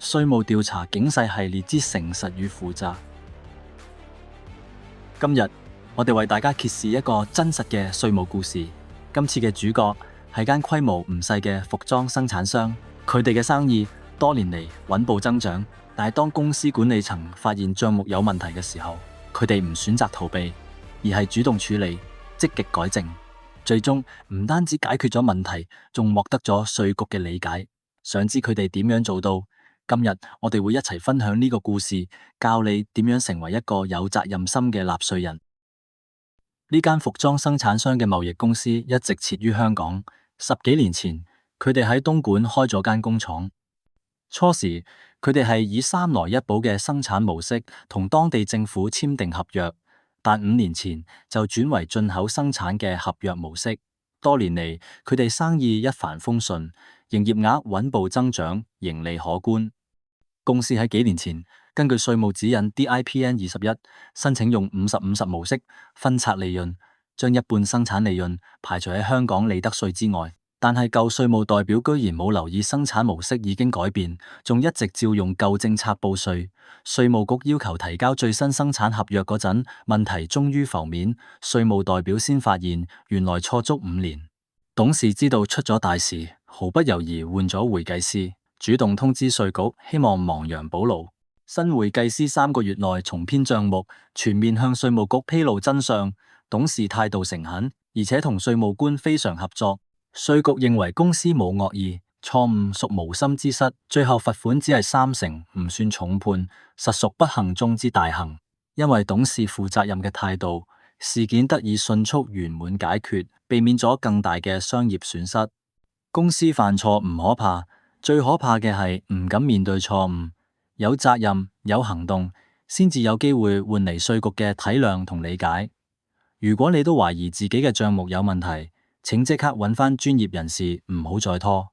稅務調查警世系列之誠實與負責。今日我哋為大家揭示一個真實嘅稅務故事。今次嘅主角係間規模唔細嘅服裝生產商，佢哋嘅生意多年嚟穩步增長。但係當公司管理層發現賬目有問題嘅時候，佢哋唔選擇逃避，而係主動處理，積極改正。最終唔單止解決咗問題，仲獲得咗稅局嘅理解。想知佢哋點樣做到？今日我哋會一齊分享呢個故事，教你點樣成為一個有責任心嘅納稅人。呢間服裝生產商嘅貿易公司一直設於香港。10幾年前，佢哋喺東莞開咗間工廠。初時，佢哋係以3來1補嘅生產模式同當地政府簽訂合約，但5年前就轉為進口生產嘅合約模式。多年嚟，佢哋生意一帆風順，營業額穩步增長，盈利可觀。公司喺幾年前根據稅務指引 DIPN-21 申請用50-50模式分拆利潤，將一半生產利潤排除喺香港利得稅之外。但係舊稅務代表居然冇留意生產模式已經改變，仲一直照用舊政策報稅。稅務局要求提交最新生產合約嗰陣，問題終於浮面，稅務代表先發現原來錯足5年。董事知道出咗大事，毫不猶豫換咗會計師，主動通知稅局，希望亡羊補牢。新會計師3個月內重編賬目，全面向稅務局披露真相。董事態度誠懇，而且同稅務官非常合作。稅局認為公司冇惡意，錯誤屬無心之失，最後罰款只係3成，唔算重判，實屬不幸中之大幸。因為董事負責任嘅態度，事件得以迅速圓滿解決，避免咗更大嘅商業損失。公司犯錯唔可怕，最可怕嘅係唔敢面對錯誤。有責任有行動，先至有機會換嚟稅局嘅體諒同理解。如果你都懷疑自己嘅賬目有問題，請即刻揾返專業人士，唔好再拖。